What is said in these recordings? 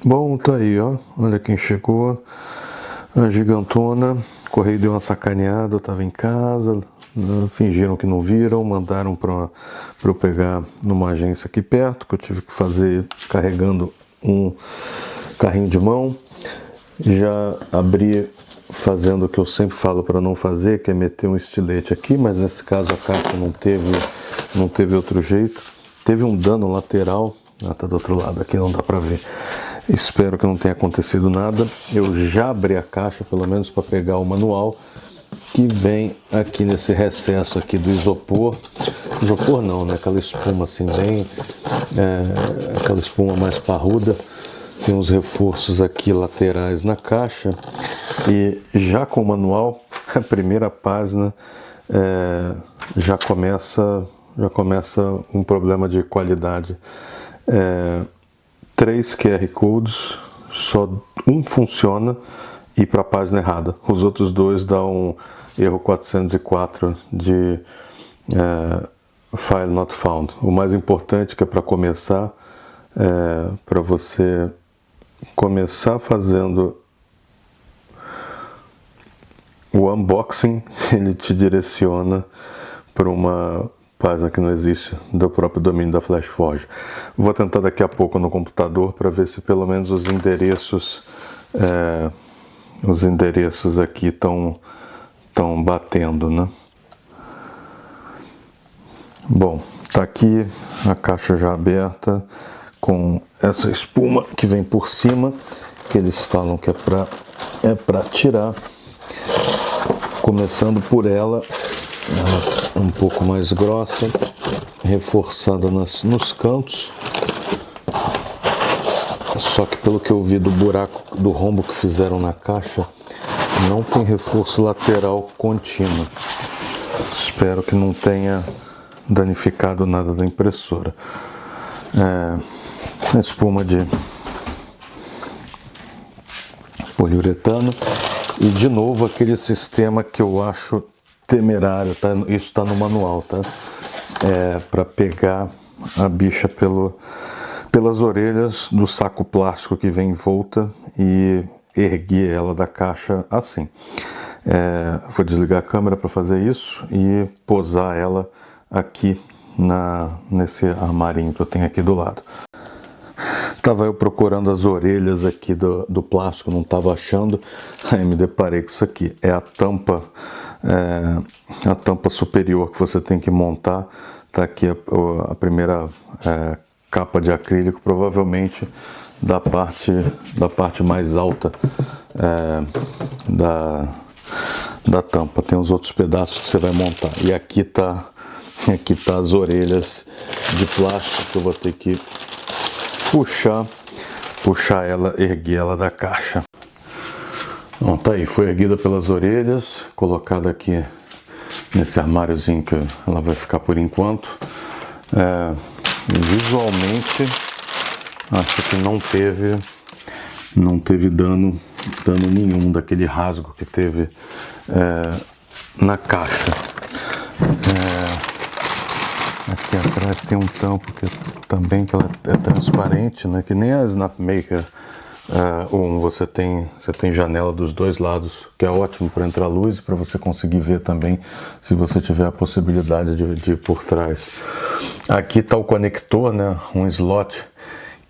Bom, tá aí, ó. Olha quem chegou. A gigantona. O correio deu uma sacaneada, eu tava em casa. Fingiram que não viram, mandaram para eu pegar numa agência aqui perto, que eu tive que fazer carregando um carrinho de mão. Já abri fazendo o que eu sempre falo para não fazer, que é meter um estilete aqui, mas nesse caso a caixa não teve outro jeito. Teve um dano lateral, tá do outro lado aqui, não dá para ver. Espero que não tenha acontecido nada. Eu já abri a caixa, pelo menos para pegar o manual, que vem aqui nesse recesso aqui do isopor. Isopor não, né? Aquela espuma assim bem... aquela espuma mais parruda. Tem uns reforços aqui laterais na caixa. E já com o manual, a primeira página já começa um problema de qualidade. 3 QR Codes, só um funciona e para a página errada. Os outros dois dão um erro 404 de File Not Found. O mais importante, que é para começar, para você começar fazendo o unboxing, ele te direciona para uma página que não existe, do próprio domínio da FlashForge. Vou tentar daqui a pouco no computador para ver se pelo menos os endereços aqui estão batendo, né? Bom, tá aqui a caixa já aberta com essa espuma que vem por cima, que eles falam que é para tirar. Começando por ela um pouco mais grossa, reforçada nos cantos. Só que pelo que eu vi do buraco, do rombo que fizeram na caixa, não tem reforço lateral contínuo. Espero que não tenha danificado nada da impressora. Espuma de poliuretano. E de novo aquele sistema que eu acho temerário, tá? Isso está no manual, tá? Para pegar a bicha pelas orelhas do saco plástico que vem em volta e erguer ela da caixa assim. Vou desligar a câmera para fazer isso e posar ela aqui nesse armarinho que eu tenho aqui do lado. Estava eu procurando as orelhas aqui do plástico, não estava achando, aí me deparei com isso aqui. É a tampa superior que você tem que montar. Está aqui a primeira capa de acrílico, provavelmente da parte mais alta da tampa. Tem os outros pedaços que você vai montar. E aqui tá as orelhas de plástico que eu vou ter que puxar ela, erguer ela da caixa. Bom, tá aí, foi erguida pelas orelhas, colocada aqui nesse armáriozinho que ela vai ficar por enquanto. Visualmente, acho que não teve dano nenhum daquele rasgo que teve na caixa. Aqui atrás tem um tampo que ela é transparente, né? Que nem a Snapmaker 1, você tem janela dos dois lados, que é ótimo para entrar luz e para você conseguir ver também se você tiver a possibilidade de ir por trás. Aqui está o conector, né? Um slot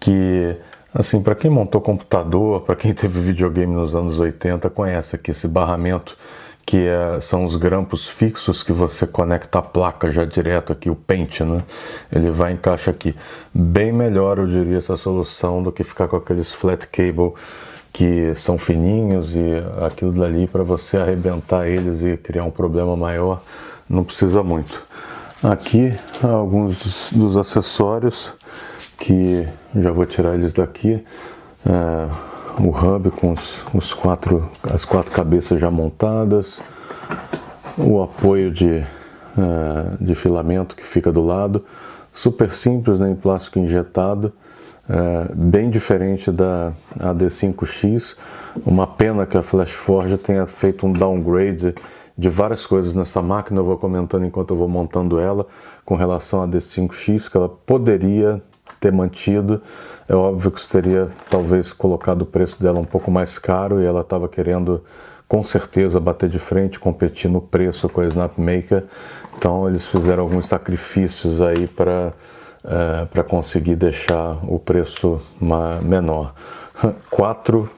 que, assim, para quem montou computador, para quem teve videogame nos anos 80, conhece aqui esse barramento, que são os grampos fixos que você conecta a placa já direto aqui, o pente, né? Ele vai e encaixa aqui. Bem melhor, eu diria, essa solução do que ficar com aqueles flat cable que são fininhos e aquilo dali para você arrebentar eles e criar um problema maior, não precisa muito. Aqui alguns dos acessórios que já vou tirar eles daqui. O hub com as quatro cabeças já montadas, o apoio de filamento que fica do lado, super simples, né, em plástico injetado, bem diferente da AD5X. Uma pena que a FlashForge tenha feito um downgrade de várias coisas nessa máquina, eu vou comentando enquanto eu vou montando ela, com relação à AD5X, que ela poderia ter mantido. É óbvio que isso teria talvez colocado o preço dela um pouco mais caro, e ela estava querendo com certeza bater de frente, competir no preço com a Snapmaker. Então eles fizeram alguns sacrifícios aí para conseguir deixar o preço menor. 4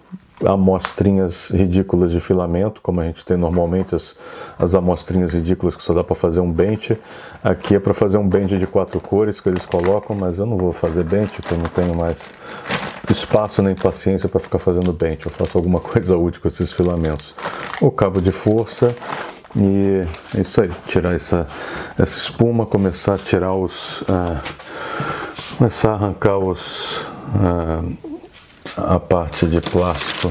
amostrinhas ridículas de filamento, como a gente tem normalmente as amostrinhas ridículas que só dá para fazer um bench. Aqui é para fazer um bench de 4 cores que eles colocam, mas eu não vou fazer bench porque eu não tenho mais espaço nem paciência para ficar fazendo bench. Eu faço alguma coisa útil com esses filamentos. O cabo de força, e é isso aí, tirar essa espuma, começar a tirar começar a arrancar a parte de plástico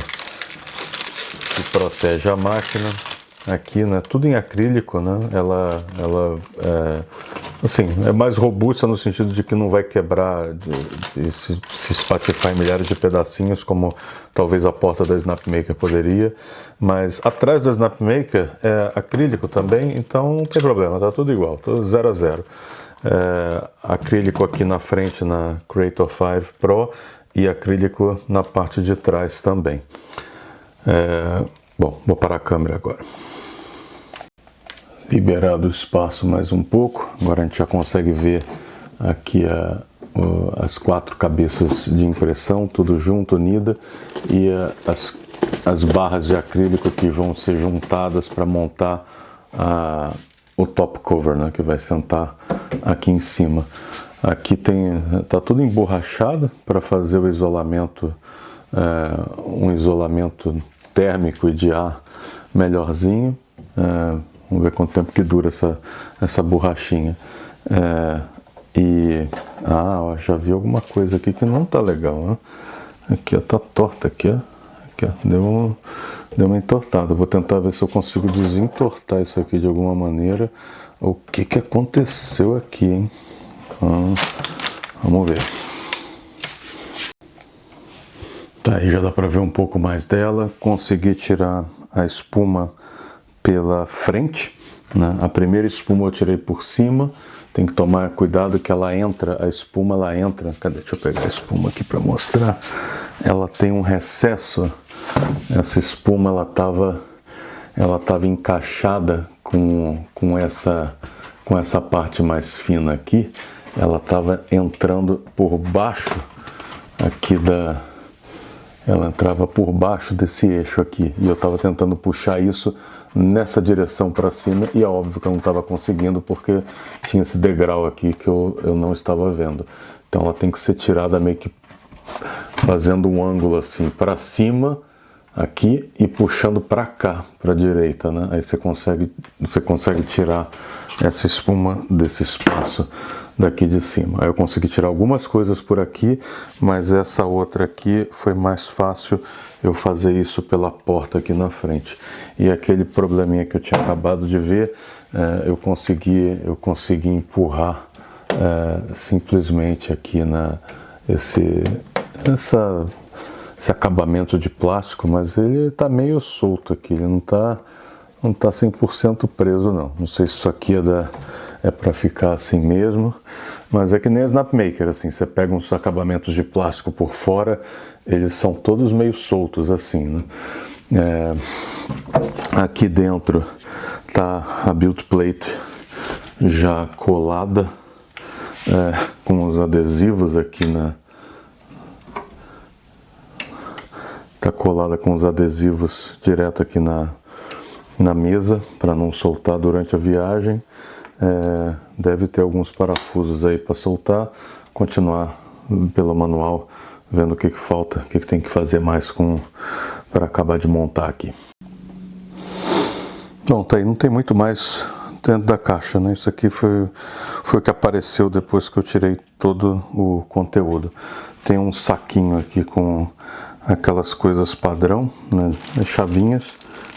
que protege a máquina. Aqui, né, tudo em acrílico, né, ela assim, é mais robusta no sentido de que não vai quebrar e se espatifar em milhares de pedacinhos, como talvez a porta da Snapmaker poderia. Mas atrás da Snapmaker é acrílico também, então não tem problema, tá tudo igual, tudo 0 a 0. Acrílico aqui na frente na Creator 5 Pro e acrílico na parte de trás também. Bom, vou parar a câmera agora. Liberado o espaço mais um pouco, agora a gente já consegue ver aqui as 4 cabeças de impressão, tudo junto, unida, e as barras de acrílico que vão ser juntadas para montar o top cover, né, que vai sentar aqui em cima. Aqui tá tudo emborrachado para fazer o isolamento, um isolamento térmico e de ar melhorzinho. Vamos ver quanto tempo que dura essa borrachinha. Já vi alguma coisa aqui que não tá legal, né? Aqui, ó, tá torta aqui, ó. Aqui, ó, deu uma entortada. Vou tentar ver se eu consigo desentortar isso aqui de alguma maneira. O que aconteceu aqui, hein? Vamos ver. Tá, aí já dá para ver um pouco mais dela. Consegui tirar a espuma pela frente, né? A primeira espuma eu tirei por cima. Tem que tomar cuidado que a espuma ela entra. Cadê? Deixa eu pegar a espuma aqui para mostrar. Ela tem um recesso. Essa espuma ela tava encaixada com essa parte mais fina aqui. Ela estava entrando por baixo aqui ela entrava por baixo desse eixo aqui, e eu estava tentando puxar isso nessa direção para cima, e é óbvio que eu não estava conseguindo porque tinha esse degrau aqui que eu não estava vendo. Então ela tem que ser tirada meio que fazendo um ângulo assim para cima aqui e puxando para cá, para a direita, né? Aí você consegue tirar essa espuma desse espaço daqui de cima. Aí eu consegui tirar algumas coisas por aqui, mas essa outra aqui foi mais fácil eu fazer isso pela porta aqui na frente. E aquele probleminha que eu tinha acabado de ver, eu consegui empurrar simplesmente aqui esse acabamento de plástico, mas ele está meio solto aqui, ele não tá 100% preso não. Não sei se isso aqui é para ficar assim mesmo, mas é que nem a Snapmaker, assim, você pega uns acabamentos de plástico por fora, eles são todos meio soltos assim, né? Aqui dentro tá a build plate já colada, com os adesivos aqui tá colada com os adesivos direto aqui na mesa para não soltar durante a viagem. Deve ter alguns parafusos aí para soltar. Continuar pelo manual vendo o que falta, o que tem que fazer mais para acabar de montar aqui. Bom, tá aí, não tem muito mais dentro da caixa, né? Isso aqui foi o que apareceu depois que eu tirei todo o conteúdo. Tem um saquinho aqui com aquelas coisas padrão, né? Chavinhas,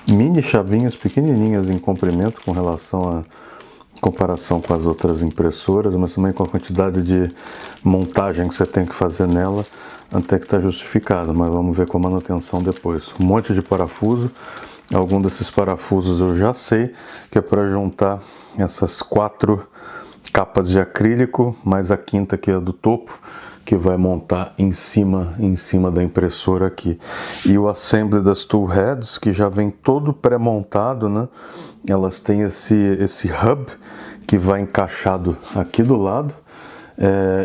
mini chavinhas pequenininhas em comprimento com comparação com as outras impressoras, mas também com a quantidade de montagem que você tem que fazer nela, até que está justificado, mas vamos ver com a manutenção depois. Um monte de parafuso. Algum desses parafusos eu já sei que é para juntar essas 4 capas de acrílico, mais a quinta que é do topo, que vai montar em cima da impressora aqui. E o assembly das tool heads, que já vem todo pré-montado, né? Elas têm esse hub que vai encaixado aqui do lado.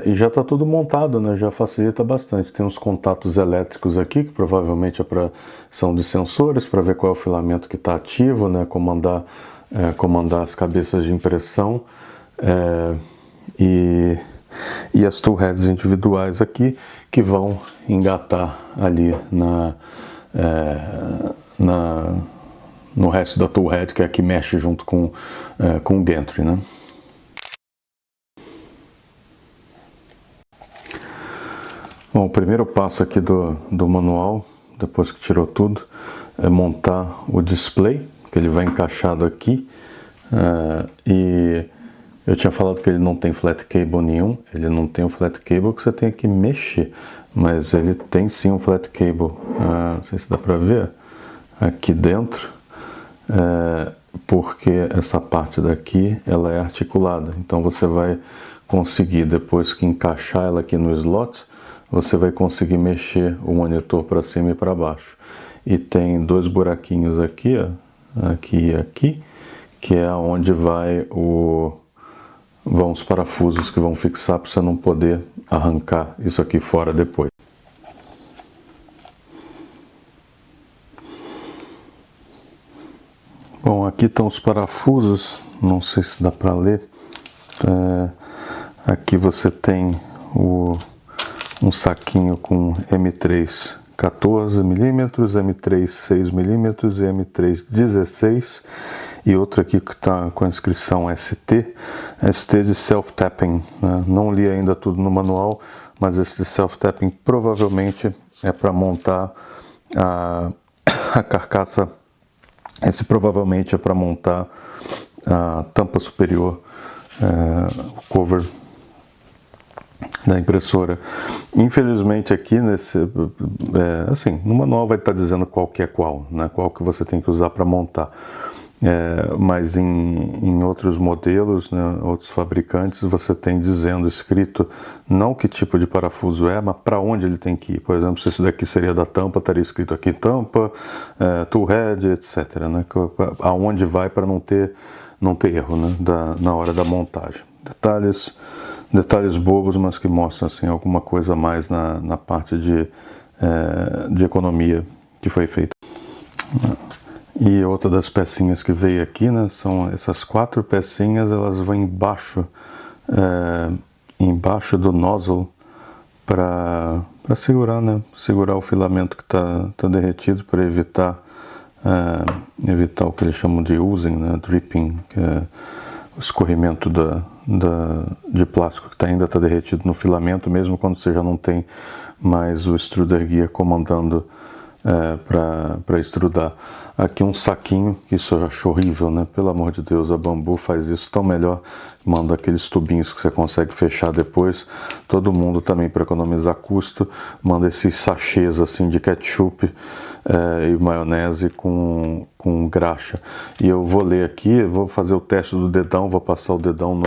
E já está tudo montado, né? Já facilita bastante. Tem uns contatos elétricos aqui, que provavelmente são de sensores, para ver qual é o filamento que está ativo, né? Comandar as cabeças de impressão. E as tool heads individuais aqui, que vão engatar ali no resto da tool head, que é a que mexe junto com o gantry, né? Bom, o primeiro passo aqui do manual, depois que tirou tudo, é montar o display, que ele vai encaixado aqui. E eu tinha falado que ele não tem flat cable nenhum, ele não tem um flat cable que você tem que mexer, mas ele tem sim um flat cable, não sei se dá para ver, aqui dentro, porque essa parte daqui ela é articulada, então você vai conseguir, depois que encaixar ela aqui no slot, você vai conseguir mexer o monitor para cima e para baixo. E tem dois buraquinhos aqui, ó, aqui e aqui, que é onde vão os parafusos que vão fixar para você não poder arrancar isso aqui fora depois. Bom, aqui estão os parafusos, não sei se dá para ler. Aqui você tem um saquinho com M3 14 mm, M3 6 mm e M3 16, e outro aqui que está com a inscrição ST de self-tapping, né? Não li ainda tudo no manual, mas esse de self-tapping provavelmente é para montar a carcaça, esse provavelmente é para montar a tampa superior, o cover da impressora. Infelizmente aqui assim, no manual vai estar dizendo qual que é qual, né? Qual que você tem que usar para montar. Mas em outros modelos, né, outros fabricantes, você tem escrito não que tipo de parafuso é, mas para onde ele tem que ir. Por exemplo, se esse daqui seria da tampa, estaria escrito aqui tampa, tool head, etc, né? Aonde vai para não ter erro, né, na hora da montagem. Detalhes bobos, mas que mostram assim, alguma coisa a mais na parte de economia que foi feita. E outra das pecinhas que veio aqui, né, são essas 4 pecinhas, elas vão embaixo do nozzle para segurar, né, segurar o filamento que tá derretido, para evitar o que eles chamam de oozing, né, dripping, que é o escorrimento de plástico que ainda está derretido no filamento, mesmo quando você já não tem mais o extruder guia comandando para extrudar. Aqui um saquinho, isso eu acho horrível, né? Pelo amor de Deus, a Bambu faz isso tão melhor, manda aqueles tubinhos que você consegue fechar depois. Todo mundo também, para economizar custo, manda esses sachês assim de ketchup e maionese com graxa. E eu vou ler aqui, vou fazer o teste do dedão, vou passar o dedão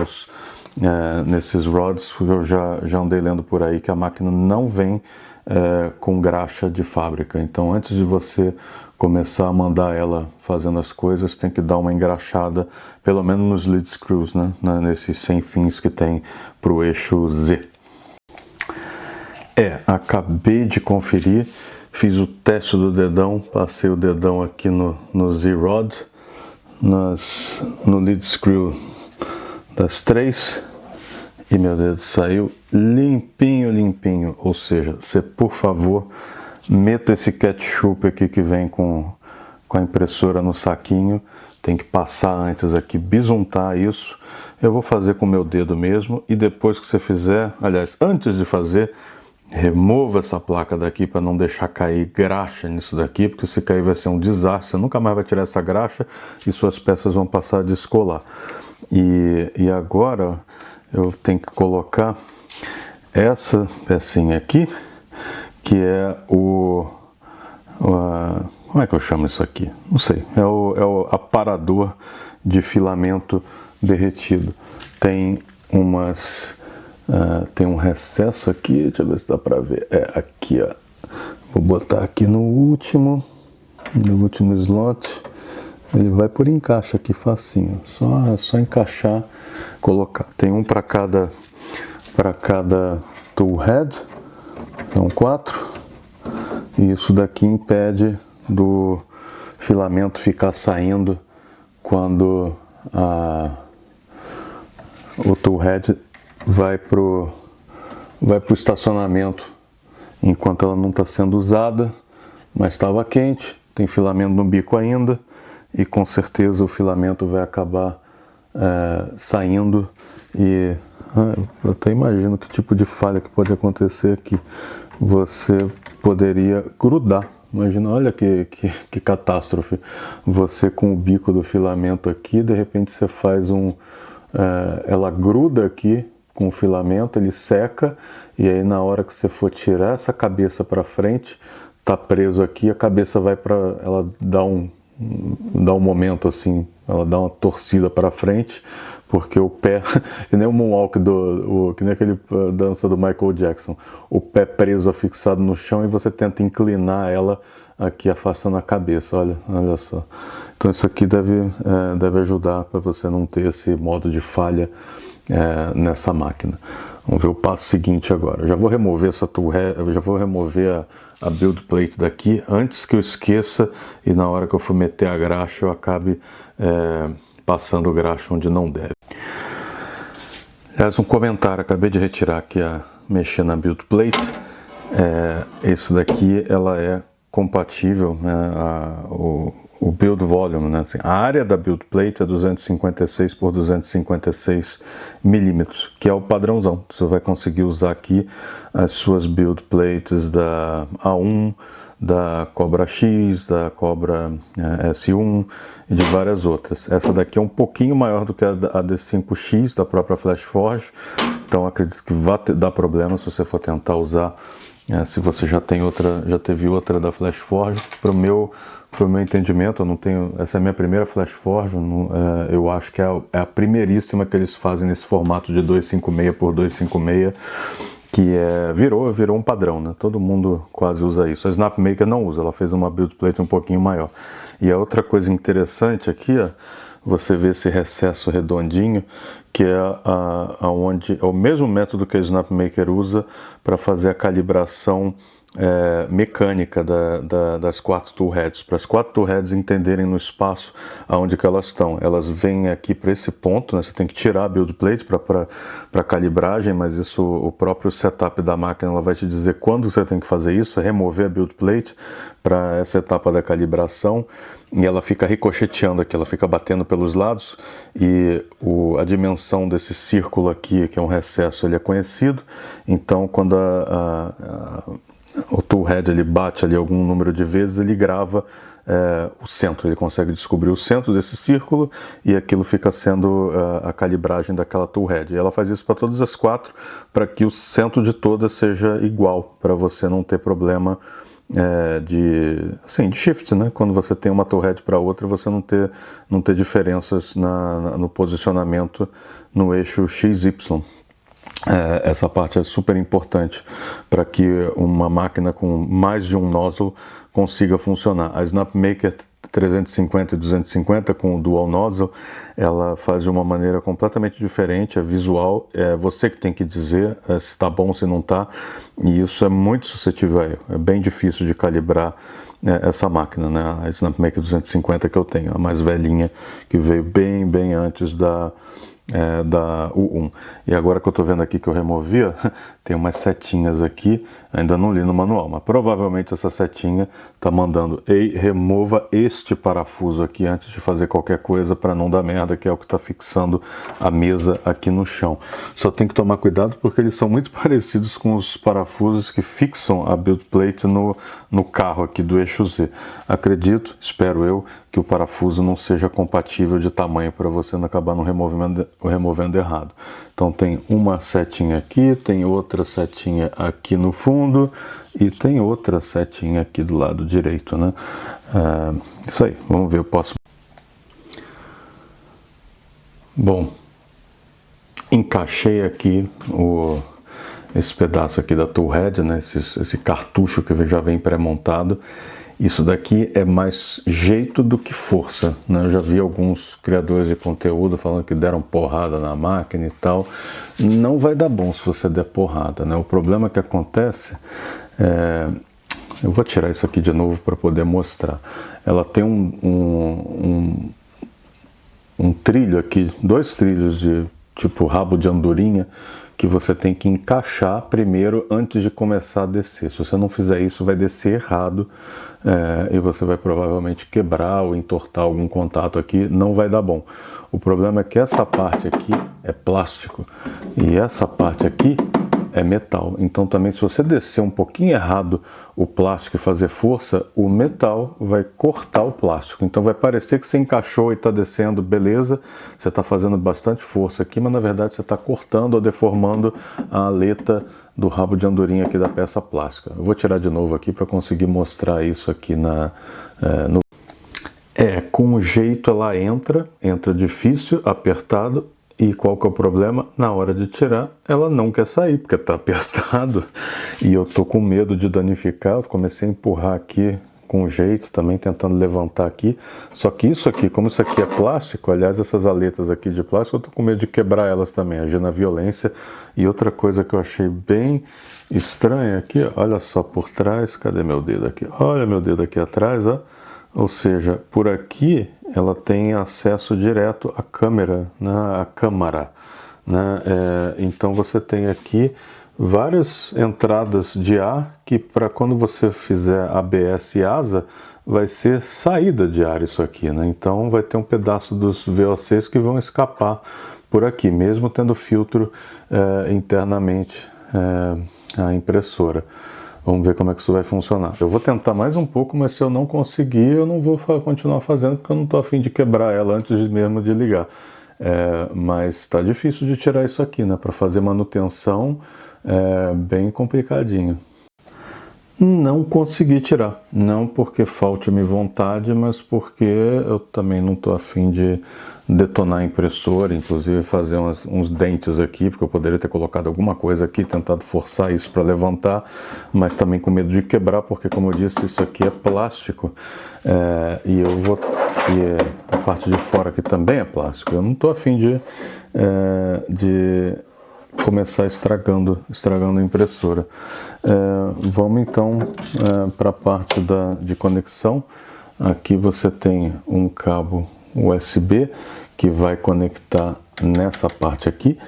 nesses rods, porque eu já andei lendo por aí que a máquina não vem com graxa de fábrica. Então, antes de você começar a mandar ela fazendo as coisas, tem que dar uma engraxada, pelo menos nos lead screws, né? Nesses sem fins que tem para o eixo Z. Acabei de conferir, fiz o teste do dedão, passei o dedão aqui no Z-Rod, no lead screw das 3, e meu dedo saiu limpinho, ou seja, você, por favor, meta esse ketchup aqui que vem com a impressora no saquinho, tem que passar antes aqui, bisuntar isso. Eu vou fazer com o meu dedo mesmo, e depois que você fizer, aliás, antes de fazer, remova essa placa daqui para não deixar cair graxa nisso daqui, porque se cair vai ser um desastre, você nunca mais vai tirar essa graxa e suas peças vão passar a descolar. E agora eu tenho que colocar essa pecinha aqui, que é como é que eu chamo isso aqui? Não sei, é o aparador de filamento derretido. Tem umas tem um recesso aqui, deixa eu ver se dá pra ver. Aqui, ó. Vou botar aqui no último slot. Ele vai por encaixe aqui facinho. Só encaixar, colocar. Tem um para cada tool head. São 4. E isso daqui impede do filamento ficar saindo quando o tool head vai pro estacionamento enquanto ela não está sendo usada, mas estava quente, tem filamento no bico ainda e com certeza o filamento vai acabar saindo e eu até imagino que tipo de falha que pode acontecer aqui. Você poderia grudar. Imagina, olha que catástrofe. Você com o bico do filamento aqui, de repente você faz ela gruda aqui com o filamento, ele seca e aí na hora que você for tirar essa cabeça para frente, tá preso aqui, a cabeça vai para, ela dá um momento assim, ela dá uma torcida para frente, porque o pé, que nem o moonwalk que nem aquele dança do Michael Jackson, o pé preso, afixado no chão e você tenta inclinar ela aqui afastando a cabeça, olha só. Então isso aqui deve ajudar para você não ter esse modo de falha nessa máquina. Vamos ver o passo seguinte agora. Eu já vou remover a build plate daqui antes que eu esqueça e na hora que eu for meter a graxa eu acabe passando o graxa onde não deve. Aliás, um comentário, acabei de retirar aqui mexer na build plate. Isso daqui ela é compatível, né, o build volume, né? Assim, a área da build plate é 256 por 256 milímetros, que é o padrãozão. Você vai conseguir usar aqui as suas build plates da A1, da Cobra X, da Cobra S1 e de várias outras. Essa daqui é um pouquinho maior do que a D5X da própria FlashForge, então acredito que vai dar problema se você for tentar usar. Se você já teve outra da FlashForge, para o meu entendimento, eu não tenho. Essa é a minha primeira FlashForge, eu acho que é a primeiríssima que eles fazem nesse formato de 256 por 256, que virou um padrão, né? Todo mundo quase usa isso. A Snapmaker não usa, ela fez uma build plate um pouquinho maior. E a outra coisa interessante aqui, ó, você vê esse recesso redondinho, que é o mesmo método que a Snapmaker usa para fazer a calibração mecânica das 4 tool heads, para as 4 tool heads entenderem no espaço aonde que elas estão. Elas vêm aqui para esse ponto, né? Você tem que tirar a build plate para calibragem, mas isso, o próprio setup da máquina, ela vai te dizer quando você tem que fazer isso, remover a build plate para essa etapa da calibração. E ela fica ricocheteando aqui, ela fica batendo pelos lados e a dimensão desse círculo aqui, que é um recesso, ele é conhecido. Então quando o tool head ele bate ali algum número de vezes, ele grava o centro, ele consegue descobrir o centro desse círculo e aquilo fica sendo a calibragem daquela tool head. E ela faz isso para todas as 4, para que o centro de todas seja igual, para você não ter problema de shift, né? Quando você tem uma tool head para outra, você não ter diferenças no posicionamento no eixo XY. Essa parte é super importante para que uma máquina com mais de um nozzle consiga funcionar. A Snapmaker 350 e 250 com o dual nozzle, ela faz de uma maneira completamente diferente, é visual, é você que tem que dizer se está bom ou se não está, e isso é muito suscetível a erro, é bem difícil de calibrar essa máquina, né? A Snapmaker 250 que eu tenho, a mais velhinha, que veio bem antes da U1. E agora que eu estou vendo aqui que eu removi, tem umas setinhas aqui, ainda não li no manual, mas provavelmente essa setinha está mandando: ei, remova este parafuso aqui antes de fazer qualquer coisa para não dar merda, que é o que está fixando a mesa aqui no chão. Só tem que tomar cuidado porque eles são muito parecidos com os parafusos que fixam a build plate no carro aqui do eixo Z. Acredito, espero eu, que o parafuso não seja compatível de tamanho para você não acabar no removendo errado. Então tem uma setinha aqui, tem outra setinha aqui no fundo e tem outra setinha aqui do lado direito, né? Isso aí, vamos ver o próximo. Bom, encaixei aqui esse pedaço aqui da toolhead, né? Esse cartucho que já vem pré-montado. Isso daqui é mais jeito do que força, né? Eu já vi alguns criadores de conteúdo falando que deram porrada na máquina e tal. Não vai dar bom se você der porrada, né? O problema que acontece eu vou tirar isso aqui de novo para poder mostrar. Ela tem um trilho aqui, 2 trilhos de tipo rabo de andorinha, que você tem que encaixar primeiro antes de começar a descer. Se você não fizer isso, vai descer errado e você vai provavelmente quebrar ou entortar algum contato aqui, não vai dar bom. O problema é que essa parte aqui é plástico e essa parte aqui é metal. Então também, se você descer um pouquinho errado o plástico e fazer força, o metal vai cortar o plástico. Então vai parecer que você encaixou e está descendo, beleza, você está fazendo bastante força aqui, mas na verdade você está cortando ou deformando a aleta do rabo de andorinha aqui da peça plástica. Eu vou tirar de novo aqui para conseguir mostrar isso aqui com o jeito ela entra difícil, apertado. E qual que é o problema? Na hora de tirar, ela não quer sair, porque está apertado. E eu tô com medo de danificar. Eu comecei a empurrar aqui com jeito, também tentando levantar aqui. Só que isso aqui, como isso aqui é plástico, aliás, essas aletas aqui de plástico, eu tô com medo de quebrar elas também, agir na violência. E outra coisa que eu achei bem estranha aqui, olha só por trás, cadê meu dedo aqui? Olha meu dedo aqui atrás, ó. Ou seja, por aqui ela tem acesso direto à câmera, né, à câmara, né? Então você tem aqui várias entradas de ar que, para quando você fizer ABS e asa, vai ser saída de ar isso aqui, né? Então vai ter um pedaço dos VOCs que vão escapar por aqui, mesmo tendo filtro internamente a impressora. Vamos ver como é que isso vai funcionar. Eu vou tentar mais um pouco, mas se eu não conseguir, eu não vou continuar fazendo, porque eu não estou a fim de quebrar ela antes mesmo de ligar. Mas está difícil de tirar isso aqui, né? Para fazer manutenção é bem complicadinho. Não consegui tirar. Não porque falte-me vontade, mas porque eu também não estou a fim de detonar a impressora, inclusive fazer uns dentes aqui, porque eu poderia ter colocado alguma coisa aqui, tentado forçar isso para levantar, mas também com medo de quebrar, porque, como eu disse, isso aqui é plástico e a parte de fora aqui também é plástico. Eu não estou a fim de começar estragando a impressora. Vamos então para a parte de conexão. Aqui você tem um cabo USB que vai conectar nessa parte aqui,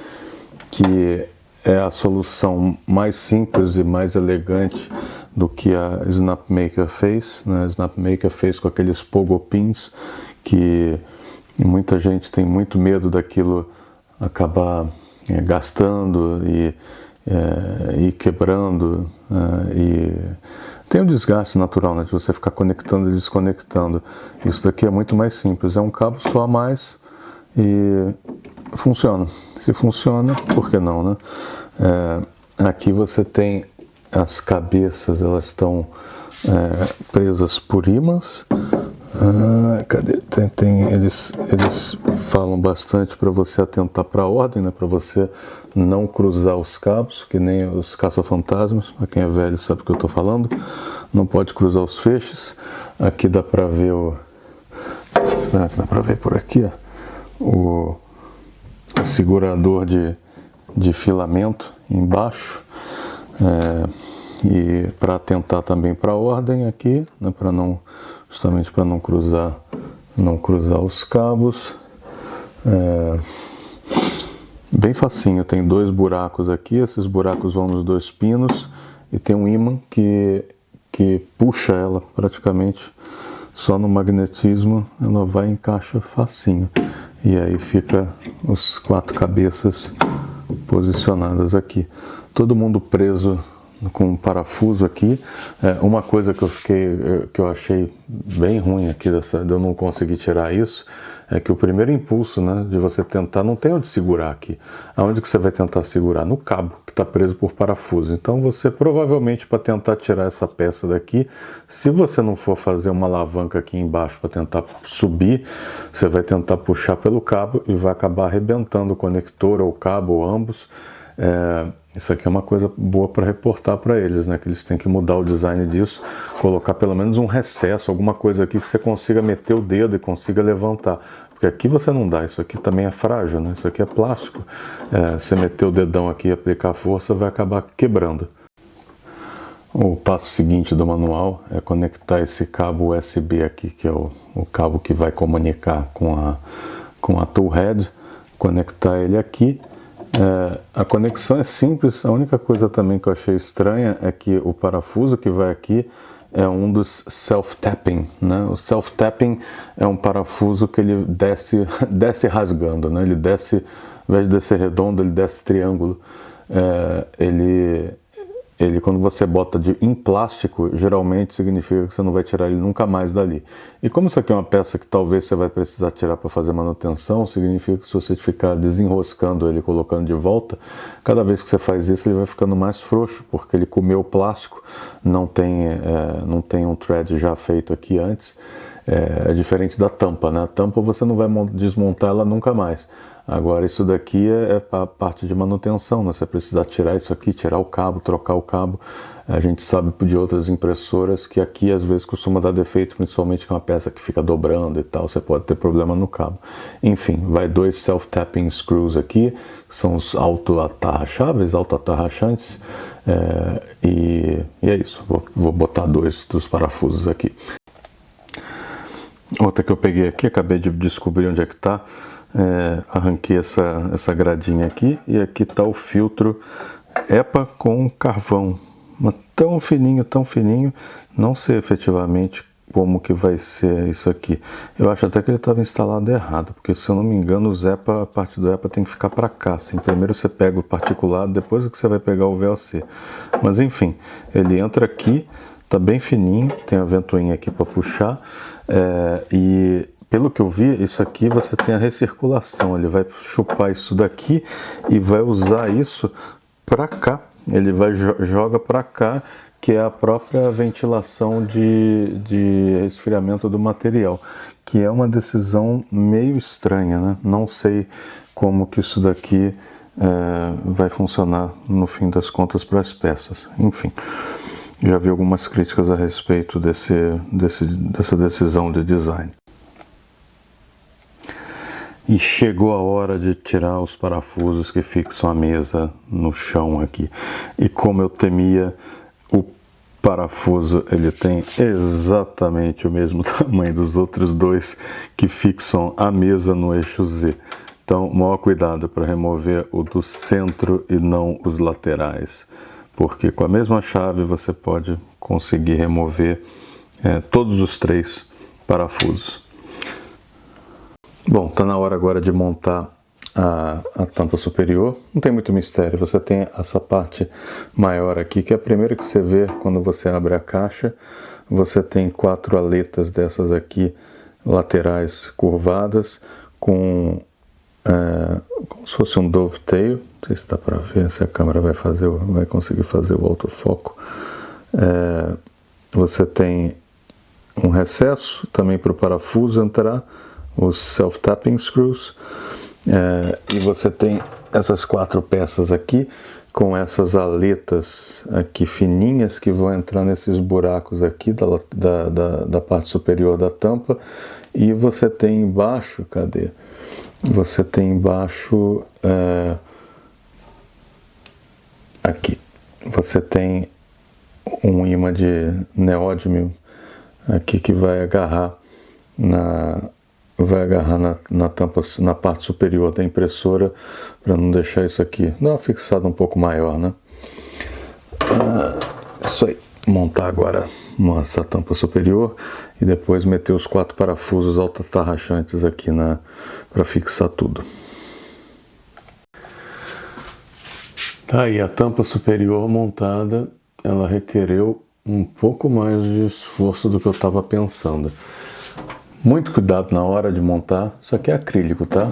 que é a solução mais simples e mais elegante do que a Snapmaker fez, né? A Snapmaker fez com aqueles pogo pins que muita gente tem muito medo daquilo acabar gastando e quebrando, e tem um desgaste natural, né, de você ficar conectando e desconectando. Isso daqui é muito mais simples, é um cabo só a mais e funciona. Se funciona, por que não, né? Aqui você tem as cabeças, elas estão presas por ímãs. Cadê? Eles falam bastante para você atentar para a ordem, né? Para você não cruzar os cabos, que nem os caça-fantasmas. Para quem é velho sabe o que eu estou falando. Não pode cruzar os feixes. Aqui dá para ver será que dá para ver por aqui? O segurador de filamento embaixo. E para atentar também para a ordem aqui, né? Justamente para não cruzar os cabos. Bem facinho, tem 2 buracos aqui, esses buracos vão nos 2 pinos e tem um ímã que puxa ela praticamente só no magnetismo, ela vai e encaixa facinho. E aí fica os 4 cabeças posicionadas aqui. Todo mundo preso com um parafuso aqui. Uma coisa que eu achei bem ruim aqui de eu não conseguir tirar isso, é que o primeiro impulso, né, de você tentar, não tem onde segurar aqui. Aonde que você vai tentar segurar? No cabo, que está preso por parafuso. Então você provavelmente, para tentar tirar essa peça daqui, se você não for fazer uma alavanca aqui embaixo para tentar subir, você vai tentar puxar pelo cabo e vai acabar arrebentando o conector ou o cabo, ou ambos. Isso aqui é uma coisa boa para reportar para eles, né? Que eles têm que mudar o design disso, colocar pelo menos um recesso, alguma coisa aqui que você consiga meter o dedo e consiga levantar. Porque aqui você não dá, isso aqui também é frágil, né? Isso aqui é plástico. Você meter o dedão aqui e aplicar força, vai acabar quebrando. O passo seguinte do manual é conectar esse cabo USB aqui, que é o cabo que vai comunicar com a toolhead, conectar ele aqui. A conexão é simples, a única coisa também que eu achei estranha é que o parafuso que vai aqui é um dos self-tapping, né? O self-tapping é um parafuso que ele desce rasgando, né? Ele desce, ao invés de descer redondo, ele desce triângulo. Ele, quando você bota em plástico, geralmente significa que você não vai tirar ele nunca mais dali. E como isso aqui é uma peça que talvez você vai precisar tirar para fazer manutenção, significa que se você ficar desenroscando ele, colocando de volta, cada vez que você faz isso ele vai ficando mais frouxo, porque ele comeu o plástico, não tem um thread já feito aqui antes. É diferente da tampa, né? A tampa você não vai desmontar ela nunca mais. Agora isso daqui é a parte de manutenção, né? Você precisa tirar isso aqui, tirar o cabo, trocar o cabo. A gente sabe de outras impressoras que aqui às vezes costuma dar defeito, principalmente com uma peça que fica dobrando e tal, você pode ter problema no cabo. Enfim, vai 2 self-tapping screws aqui, que são os auto-atarracháveis, auto-atarrachantes, e é isso, vou botar 2 dos parafusos aqui. Outra que eu peguei aqui, acabei de descobrir onde é que está. Arranquei essa gradinha aqui e aqui está o filtro EPA com carvão, mas tão fininho, não sei efetivamente como que vai ser isso aqui. Eu acho até que ele estava instalado errado, porque se eu não me engano os EPA, a parte do EPA tem que ficar para cá, assim. Primeiro você pega o particulado, depois que você vai pegar o VLC. Mas enfim, ele entra aqui, tá bem fininho, tem a ventoinha aqui para puxar, e pelo que eu vi, isso aqui você tem a recirculação, ele vai chupar isso daqui e vai usar isso para cá, ele joga para cá, que é a própria ventilação de resfriamento do material, que é uma decisão meio estranha, né? Não sei como que isso daqui vai funcionar no fim das contas para as peças, enfim. Já vi algumas críticas a respeito dessa decisão de design. E chegou a hora de tirar os parafusos que fixam a mesa no chão aqui. E como eu temia, o parafuso ele tem exatamente o mesmo tamanho dos outros dois que fixam a mesa no eixo Z. Então, maior cuidado para remover o do centro e não os laterais, porque com a mesma chave você pode conseguir remover todos os 3 parafusos. Bom, está na hora agora de montar a tampa superior. Não tem muito mistério, você tem essa parte maior aqui, que é a primeira que você vê quando você abre a caixa. Você tem 4 aletas dessas aqui, laterais curvadas, como se fosse um dovetail. Não sei se dá para ver, se a câmera vai conseguir fazer o autofoco. Você tem um recesso também para o parafuso entrar, os self-tapping screws, e você tem essas 4 peças aqui com essas aletas aqui fininhas que vão entrar nesses buracos aqui da parte superior da tampa. E você tem embaixo, cadê? Você tem embaixo aqui, você tem um ímã de neódimio aqui que vai agarrar na tampa, na parte superior da impressora, para não deixar isso aqui, dar uma fixada um pouco maior, né? Isso aí, montar agora essa tampa superior e depois meter os 4 parafusos auto-atarrachantes aqui para fixar tudo. Tá aí a tampa superior montada, ela requereu um pouco mais de esforço do que eu estava pensando. Muito cuidado na hora de montar. Isso aqui é acrílico, tá?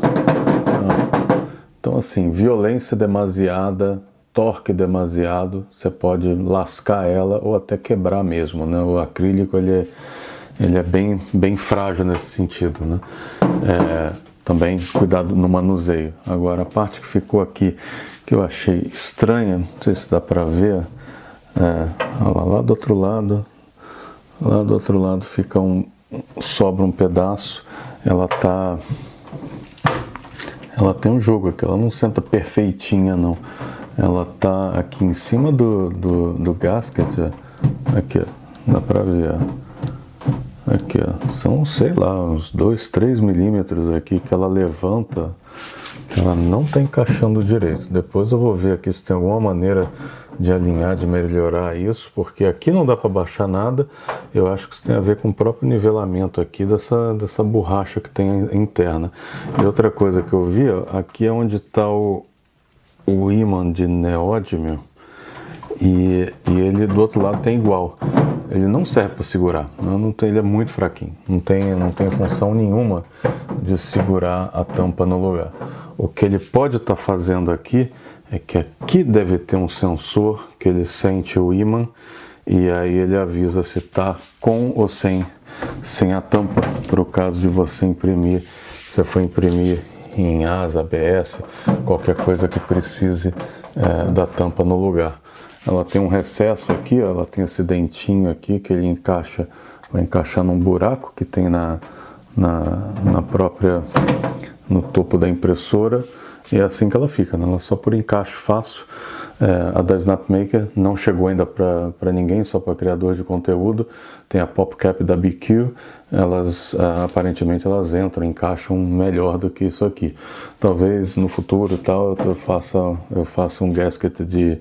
Então assim, violência demasiada, torque demasiado, você pode lascar ela ou até quebrar mesmo, né? O acrílico ele é bem frágil nesse sentido, né? Também cuidado no manuseio. Agora a parte que ficou aqui que eu achei estranha, não sei se dá para ver, lá do outro lado, fica sobra um pedaço, ela tem um jogo aqui, ela não senta perfeitinha não, ela tá aqui em cima do gasket, aqui ó, dá pra ver, ó. Aqui ó, são sei lá, uns 2, 3 milímetros aqui que ela levanta, que ela não tá encaixando direito. Depois eu vou ver aqui se tem alguma maneira de alinhar, de melhorar isso, porque aqui não dá para baixar nada. Eu acho que isso tem a ver com o próprio nivelamento aqui dessa borracha que tem interna. E outra coisa que eu vi, ó, aqui é onde está o ímã de neódimio, e ele do outro lado tem igual. Ele não serve para segurar, ele é muito fraquinho, não tem função nenhuma de segurar a tampa no lugar. O que ele pode estar fazendo aqui é que aqui deve ter um sensor que ele sente o ímã e aí ele avisa se está com ou sem a tampa, para o caso de você imprimir, se você for imprimir em ASA, ABS, qualquer coisa que precise da tampa no lugar. Ela tem um recesso aqui, ó, ela tem esse dentinho aqui que ele vai encaixar num buraco que tem no topo da impressora, e é assim que ela fica, né? Ela só por encaixe fácil. A da Snapmaker não chegou ainda para ninguém, só para criador de conteúdo. Tem a PopCap da BQ, aparentemente elas encaixam melhor do que isso aqui. Talvez no futuro tal eu faça um gasket de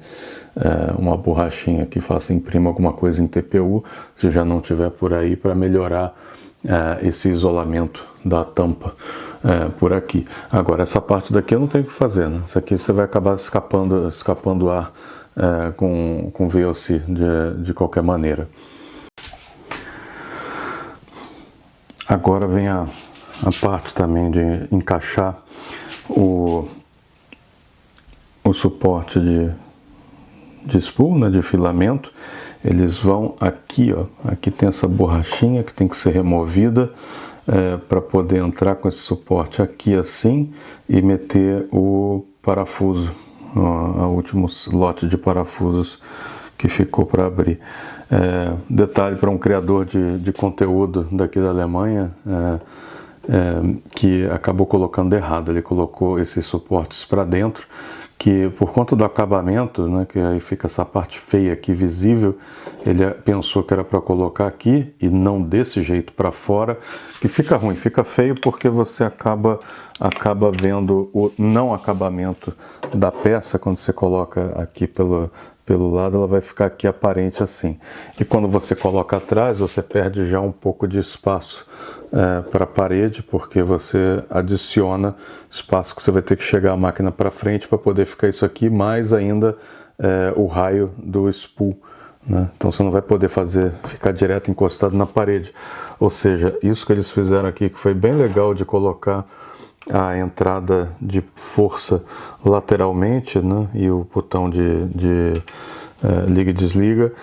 uma borrachinha que imprima alguma coisa em TPU, se já não tiver por aí, para melhorar esse isolamento da tampa por aqui. Agora essa parte daqui eu não tenho o que fazer, né? Isso aqui você vai acabar escapando ar com VOC de qualquer maneira. Agora vem a parte também de encaixar o suporte de spool, né, de filamento. Eles vão aqui, ó, aqui tem essa borrachinha que tem que ser removida para poder entrar com esse suporte aqui assim e meter o parafuso, o último lote de parafusos que ficou para abrir. Detalhe para um criador de conteúdo daqui da Alemanha, que acabou colocando errado, ele colocou esses suportes para dentro, que por conta do acabamento, né, que aí fica essa parte feia aqui visível, ele pensou que era para colocar aqui e não desse jeito para fora, que fica ruim, fica feio porque você acaba vendo o não acabamento da peça quando você coloca aqui pelo lado, ela vai ficar aqui aparente assim. E quando você coloca atrás, você perde já um pouco de espaço para a parede, porque você adiciona espaço que você vai ter que chegar a máquina para frente para poder ficar isso aqui, mais ainda o raio do spool, né? Então você não vai poder ficar direto encostado na parede. Ou seja, isso que eles fizeram aqui, que foi bem legal de colocar a entrada de força lateralmente, né, e o botão de liga e desliga,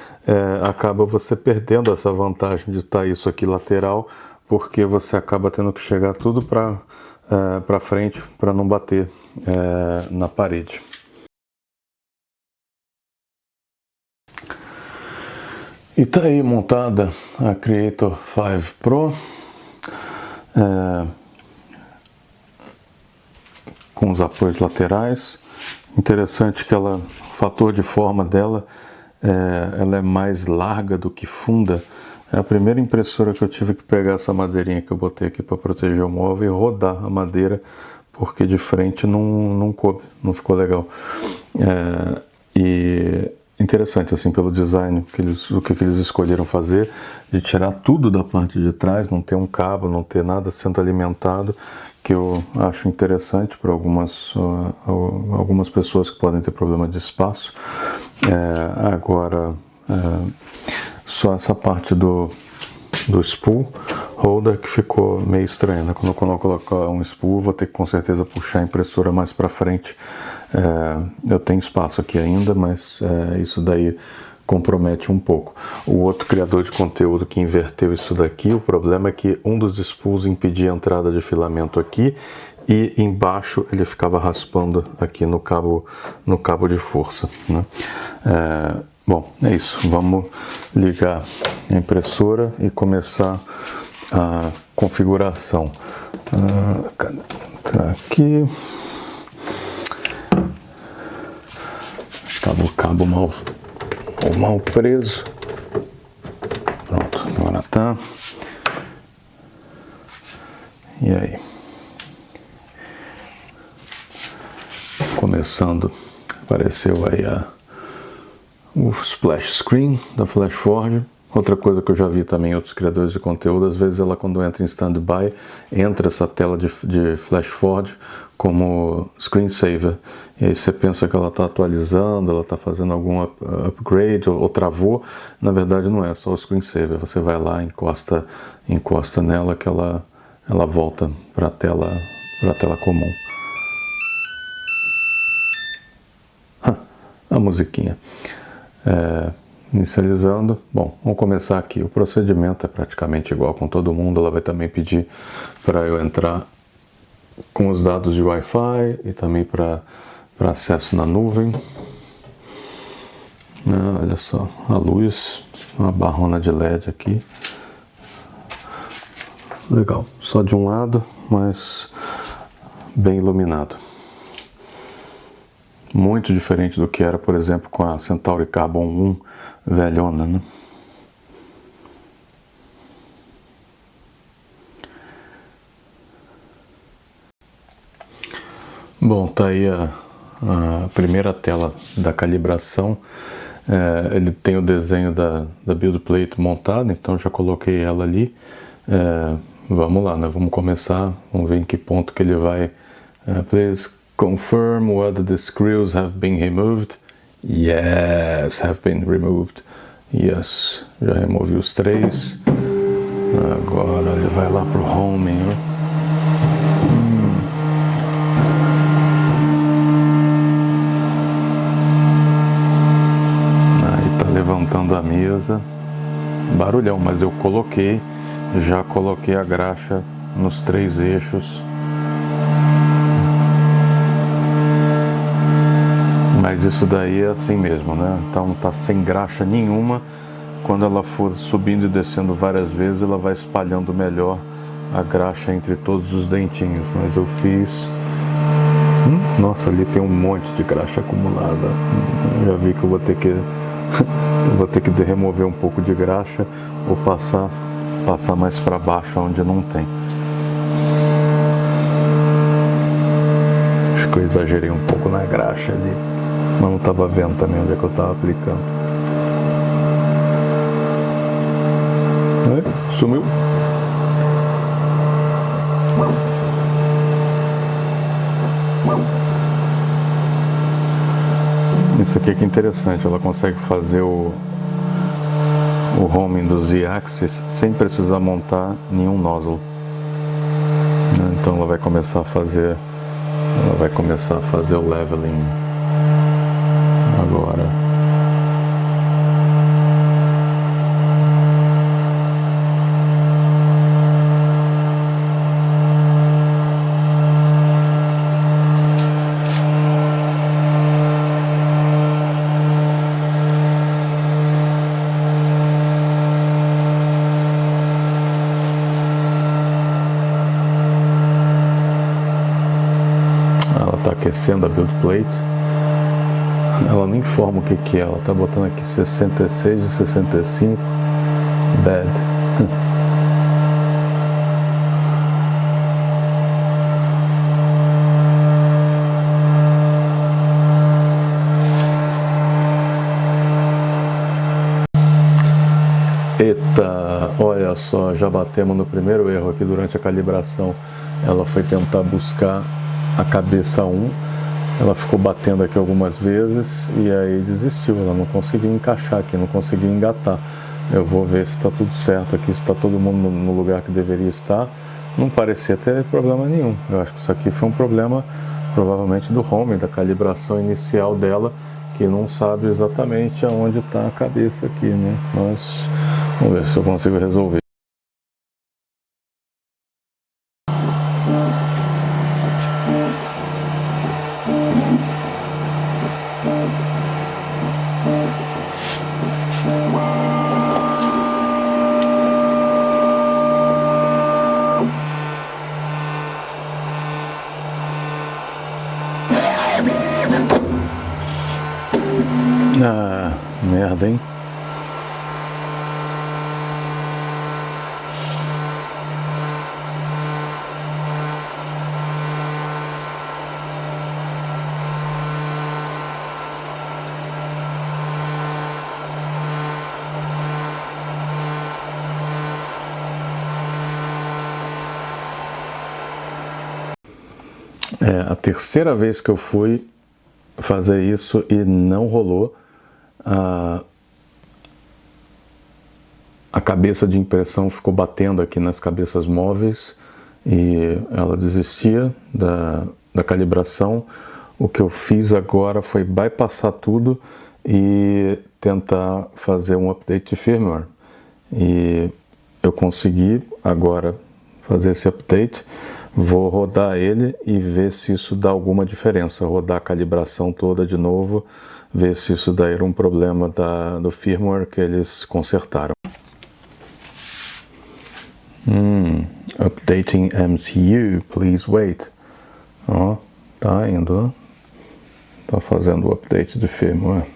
acaba você perdendo essa vantagem de estar isso aqui lateral, porque você acaba tendo que chegar tudo para frente para não bater na parede. E tá aí montada a Creator 5 Pro, com os apoios laterais. Interessante que o fator de forma dela, ela é mais larga do que funda. É a primeira impressora que eu tive que pegar essa madeirinha que eu botei aqui para proteger o móvel e rodar a madeira, porque de frente não coube, não ficou legal. E interessante assim pelo design, o que eles escolheram fazer, de tirar tudo da parte de trás, não ter um cabo, não ter nada sendo alimentado, que eu acho interessante para algumas pessoas que podem ter problema de espaço. Agora, só essa parte do spool holder que ficou meio estranho, né? Quando eu colocar um spool, vou ter que com certeza puxar a impressora mais para frente. Eu tenho espaço aqui ainda, mas isso daí compromete um pouco. O outro criador de conteúdo que inverteu isso daqui, o problema é que um dos spools impedia a entrada de filamento aqui e embaixo ele ficava raspando aqui no cabo de força, né? Bom, é isso. Vamos ligar a impressora e começar a configuração. Entrar aqui. Estava o cabo mal preso. Pronto, agora tá. E aí? Começando, apareceu aí o splash screen da FlashForge. Outra coisa que eu já vi também em outros criadores de conteúdo, às vezes ela, quando entra em standby, entra essa tela de FlashForge como screensaver. E aí você pensa que ela está atualizando, ela está fazendo algum upgrade ou travou. Na verdade não é, só o screensaver. Você vai lá, encosta nela que ela volta para a tela comum. A musiquinha. Inicializando. Bom, vamos começar aqui. O procedimento é praticamente igual com todo mundo. Ela vai também pedir para eu entrar com os dados de Wi-Fi e também para acesso na nuvem. Olha só, a luz, uma barrona de LED aqui. Legal, só de um lado, mas bem iluminado. Muito diferente do que era, por exemplo, com a Centauri Carbon 1 velhona, né? Bom, tá aí a primeira tela da calibração. Ele tem o desenho da build plate montada, então já coloquei ela ali. Vamos lá, né? Vamos começar, vamos ver em que ponto que ele vai. Please confirm whether the screws have been removed. Yes, have been removed. Yes, já removi os 3. Agora ele vai lá pro home, né? Aí tá levantando a mesa. Barulhão, mas eu já coloquei a graxa nos 3 eixos. Mas isso daí é assim mesmo, né? Então tá sem graxa nenhuma. Quando ela for subindo e descendo várias vezes, ela vai espalhando melhor a graxa entre todos os dentinhos. Mas eu fiz... Nossa, ali tem um monte de graxa acumulada. Já vi que eu vou ter que remover um pouco de graxa ou passar mais para baixo onde não tem. Acho que eu exagerei um pouco na graxa ali. Mas não estava vendo também onde é que eu estava aplicando. Sumiu. Isso aqui é que é interessante, ela consegue fazer o homing do Z-Axis sem precisar montar nenhum nozzle. Então ela vai começar a fazer o leveling agora. Ela está aquecendo a build plate. Ela nem informa o que é, ela tá botando aqui 66 de 65 bad. Eita, olha só, já batemos no primeiro erro aqui durante a calibração. Ela foi tentar buscar a cabeça 1. Ela ficou batendo aqui algumas vezes e aí desistiu, ela não conseguiu encaixar aqui, não conseguiu engatar. Eu vou ver se está tudo certo aqui, se está todo mundo no lugar que deveria estar. Não parecia ter problema nenhum. Eu acho que isso aqui foi um problema provavelmente do home, da calibração inicial dela, que não sabe exatamente aonde está a cabeça aqui, né? Mas vamos ver se eu consigo resolver. Ah, merda, hein? É a terceira vez que eu fui fazer isso e não rolou. A cabeça de impressão ficou batendo aqui nas cabeças móveis e ela desistia da calibração. O que eu fiz agora foi bypassar tudo e tentar fazer um update de firmware. E eu consegui agora fazer esse update. Vou rodar ele e ver se isso dá alguma diferença. Rodar a calibração toda de novo, ver se isso daí era um problema do firmware que eles consertaram. Updating MCU, please wait. Ó, tá indo, ó. Tá fazendo o update de firmware.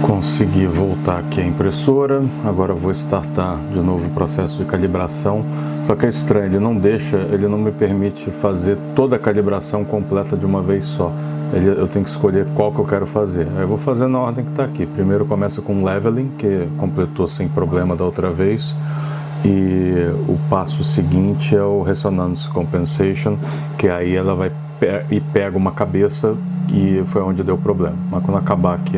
Consegui voltar aqui a impressora, agora vou startar de novo o processo de calibração, só que é estranho, ele não me permite fazer toda a calibração completa de uma vez só. Eu tenho que escolher qual que eu quero fazer. Aí eu vou fazer na ordem que está aqui. Primeiro começa com leveling, que completou sem problema da outra vez, e o passo seguinte é o resonance compensation, que aí ela vai e pega uma cabeça e foi onde deu problema. Mas quando acabar aqui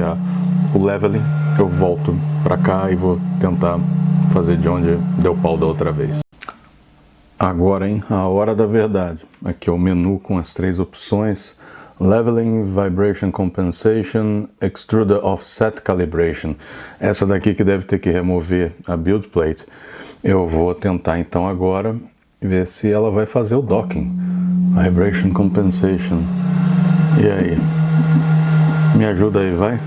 o leveling, eu volto para cá e vou tentar fazer de onde deu pau da outra vez. Agora, hein, a hora da verdade. Aqui é o menu com as três opções: Leveling, Vibration Compensation, Extruder Offset Calibration. Essa daqui que deve ter que remover a build plate. Eu vou tentar então agora ver se ela vai fazer o docking. Vibration Compensation. E aí? Me ajuda aí, vai?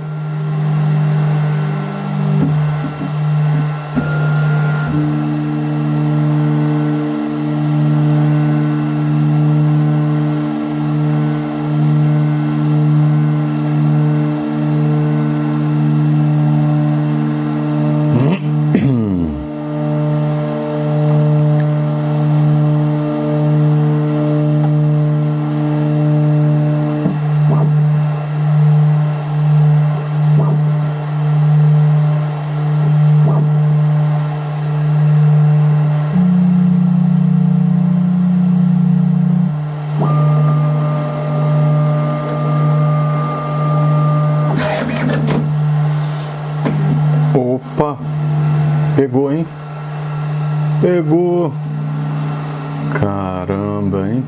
Opa, pegou, hein? Pegou! Caramba, hein?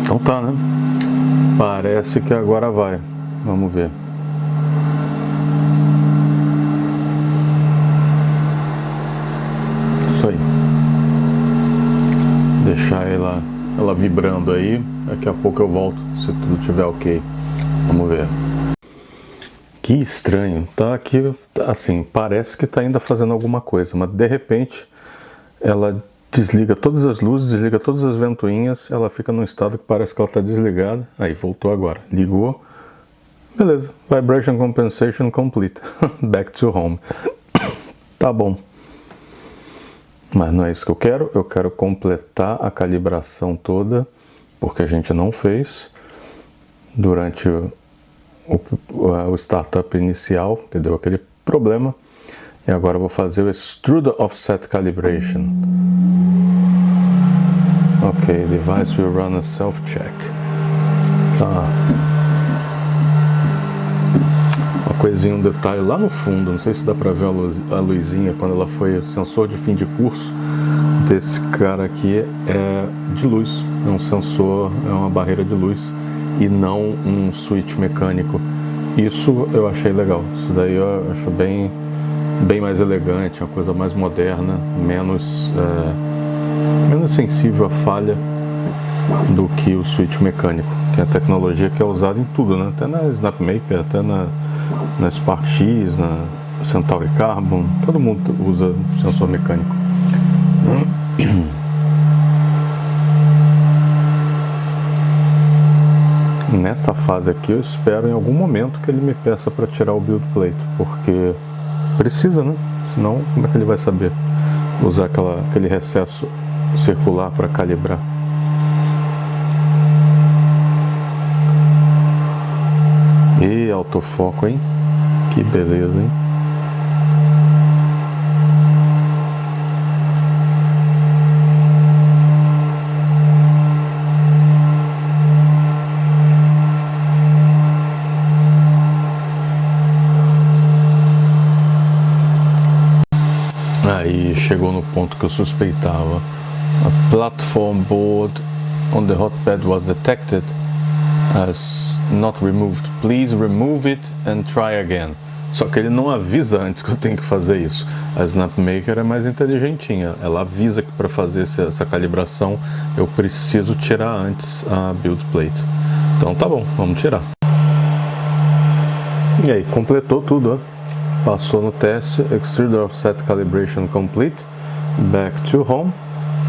Então tá, né? Parece que agora vai. Vamos ver. Isso aí. Deixar ela vibrando aí. Daqui a pouco eu volto, se tudo estiver ok. Vamos ver. Que estranho, tá aqui, assim, parece que tá ainda fazendo alguma coisa, mas de repente ela desliga todas as luzes, desliga todas as ventoinhas, ela fica num estado que parece que ela tá desligada, aí voltou agora, ligou, beleza, Vibration Compensation complete, back to home, tá bom, mas não é isso que eu quero completar a calibração toda, porque a gente não fez durante o startup inicial, que deu aquele problema, e agora eu vou fazer o Extruder Offset Calibration. Ok, device will run a self-check. Tá. Uma coisinha, um detalhe lá no fundo, não sei se dá pra ver a luzinha quando ela foi sensor de fim de curso desse cara aqui é de luz, é um sensor, é uma barreira de luz e não um switch mecânico. Isso eu achei legal, isso daí eu acho bem mais elegante, uma coisa mais moderna, menos sensível à falha do que o switch mecânico, que é a tecnologia que é usada em tudo, né? Até na SnapMaker, até na SparkX, na Centauri Carbon, todo mundo usa sensor mecânico. Nessa fase aqui eu espero em algum momento que ele me peça para tirar o build plate, porque precisa, né? Senão como é que ele vai saber usar aquele recesso circular para calibrar? E autofoco, hein? Que beleza, hein? Aí chegou no ponto que eu suspeitava. A platform board on the hotbed was detected as not removed. Please remove it and try again. Só que ele não avisa antes que eu tenho que fazer isso. A SnapMaker é mais inteligentinha. Ela avisa que para fazer essa calibração eu preciso tirar antes a build plate. Então tá bom, vamos tirar. E aí, completou tudo, ó. Passou no teste, Extruder Offset Calibration Complete, Back to Home,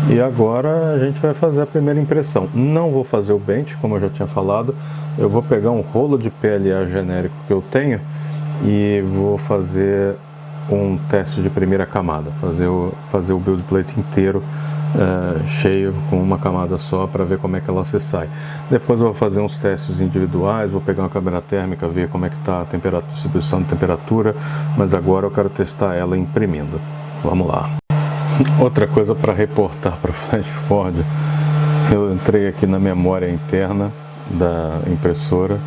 e agora a gente vai fazer a primeira impressão. Não vou fazer o bench, como eu já tinha falado, eu vou pegar um rolo de PLA genérico que eu tenho e vou fazer um teste de primeira camada, fazer o build plate inteiro cheio com uma camada só para ver como é que ela se sai. Depois eu vou fazer uns testes individuais, vou pegar uma câmera térmica, ver como é que está a distribuição de temperatura, mas agora eu quero testar ela imprimindo. Vamos lá. Outra coisa para reportar para Flash Forge, eu entrei aqui na memória interna da impressora,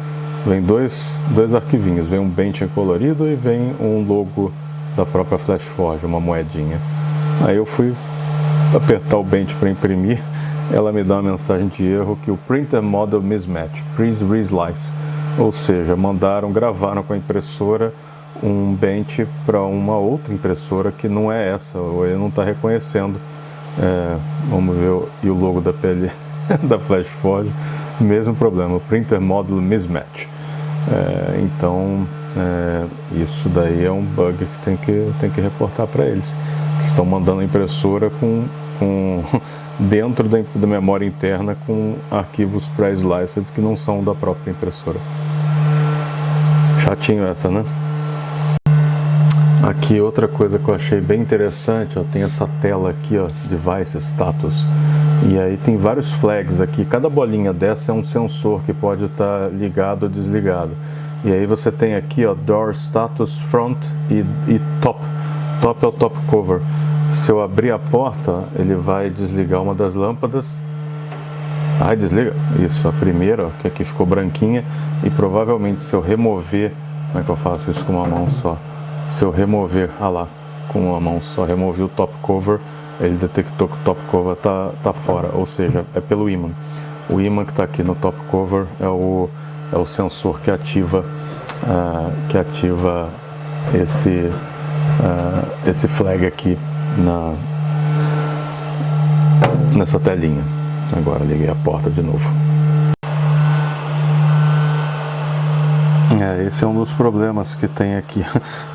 vem dois arquivinhos, vem um bench colorido e vem um logo da própria Flash Forge, uma moedinha. Aí eu fui apertar o bench para imprimir, ela me dá uma mensagem de erro que o Printer Model Mismatch, please reslice, ou seja, gravaram com a impressora um bench para uma outra impressora que não é essa, ou ele não está reconhecendo. Vamos ver, e o logo da PL da Flash Forge, mesmo problema, o Printer Model Mismatch. Então isso daí é um bug que tem que reportar para eles. Vocês estão mandando a impressora com dentro da memória interna com arquivos pré-sliced que não são da própria impressora. Chatinho essa, né? Aqui outra coisa que eu achei bem interessante, ó, tem essa tela aqui, ó, Device Status, e aí tem vários flags aqui, cada bolinha dessa é um sensor que pode estar ligado ou desligado. E aí você tem aqui, ó, Door Status, Front e Top. Top é o top cover. Se eu abrir a porta, ele vai desligar uma das lâmpadas. Ai, desliga. Isso, a primeira, ó, que aqui ficou branquinha. E provavelmente se eu remover, como é que eu faço isso com uma mão só? Se eu remover, lá, com uma mão só, remover o top cover, ele detectou que o top cover tá fora, ou seja, é pelo ímã. O ímã que está aqui no top cover é o sensor que ativa esse flag aqui nessa telinha. Agora liguei a porta de novo. Esse é um dos problemas que tem aqui.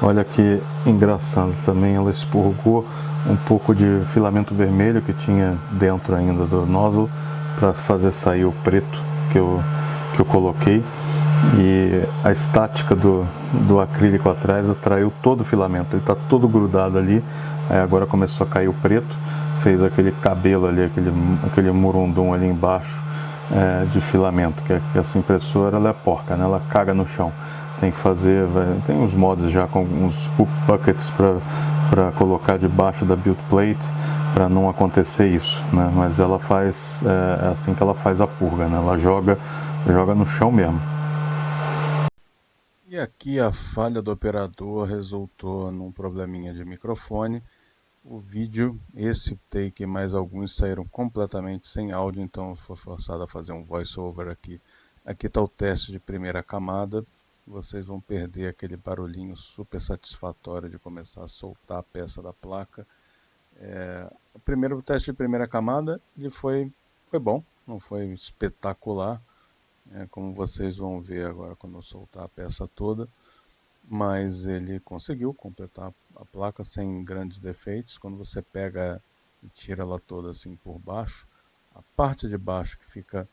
Olha que engraçado também, ela expurgou um pouco de filamento vermelho que tinha dentro ainda do nozzle para fazer sair o preto que eu coloquei, e a estática do acrílico atrás atraiu todo o filamento, ele está todo grudado ali. Aí agora começou a cair o preto, fez aquele cabelo ali, aquele murundum ali embaixo de filamento, que essa impressora ela é porca, né? Ela caga no chão. Tem que fazer, tem uns mods já com uns poop buckets para para colocar debaixo da build plate para não acontecer isso, né? Mas ela faz, é assim que ela faz a purga, né? Ela joga no chão mesmo. E aqui a falha do operador resultou num probleminha de microfone. O vídeo, esse take e mais alguns saíram completamente sem áudio, então eu fui forçado a fazer um voice-over aqui. Aqui está o teste de primeira camada. Vocês vão perder aquele barulhinho super satisfatório de começar a soltar a peça da placa. O primeiro teste de primeira camada ele foi bom, não foi espetacular, como vocês vão ver agora quando eu soltar a peça toda, mas ele conseguiu completar a placa sem grandes defeitos. Quando você pega e tira ela toda assim por baixo, a parte de baixo que fica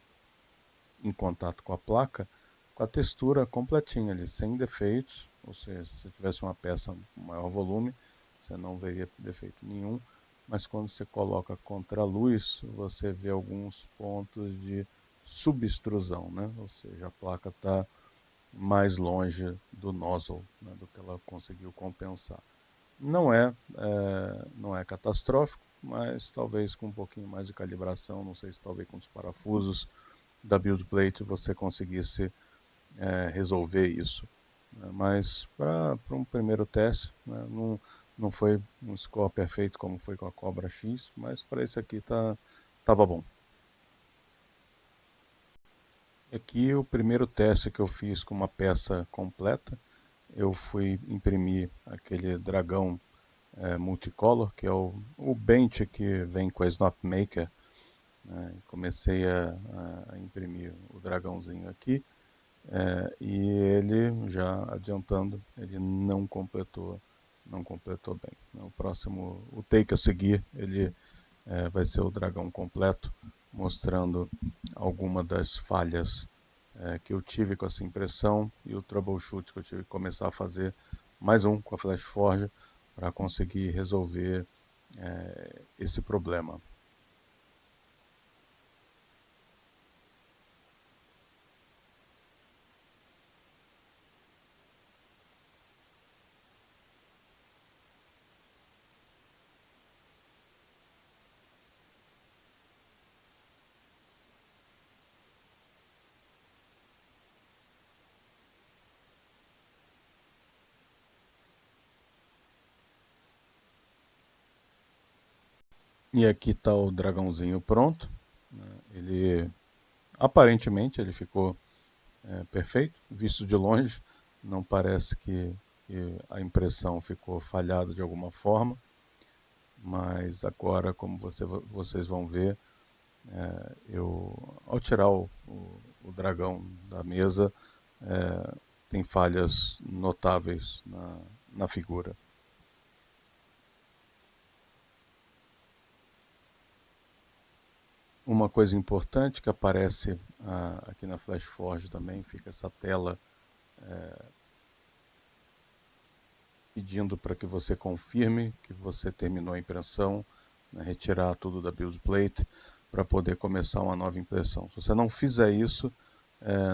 em contato com a placa, com a textura completinha ali, sem defeitos, ou seja, se tivesse uma peça com maior volume, você não veria defeito nenhum, mas quando você coloca contra a luz, você vê alguns pontos de subextrusão, né? Ou seja, a placa está mais longe do nozzle, né, do que ela conseguiu compensar. Não é catastrófico, mas talvez com um pouquinho mais de calibração, não sei se talvez com os parafusos da build plate você conseguisse resolver isso. Mas para um primeiro teste, né, não foi um score perfeito como foi com a Cobra X, mas para esse aqui tava bom. Aqui o primeiro teste que eu fiz com uma peça completa, eu fui imprimir aquele dragão multicolor, que é o bench que vem com a Snapmaker. Comecei a imprimir o dragãozinho aqui, e ele, já adiantando, ele não completou bem. O take a seguir, ele vai ser o dragão completo, mostrando alguma das falhas que eu tive com essa impressão e o troubleshoot que eu tive que começar a fazer, mais um com a FlashForge, para conseguir resolver esse problema. E aqui está o dragãozinho pronto, né? Ele aparentemente ele ficou perfeito, visto de longe, não parece que a impressão ficou falhada de alguma forma, mas agora, como vocês vão ver, ao tirar o dragão da mesa, tem falhas notáveis na figura. Uma coisa importante que aparece aqui na FlashForge também, fica essa tela pedindo para que você confirme que você terminou a impressão, né, retirar tudo da build plate para poder começar uma nova impressão. Se você não fizer isso,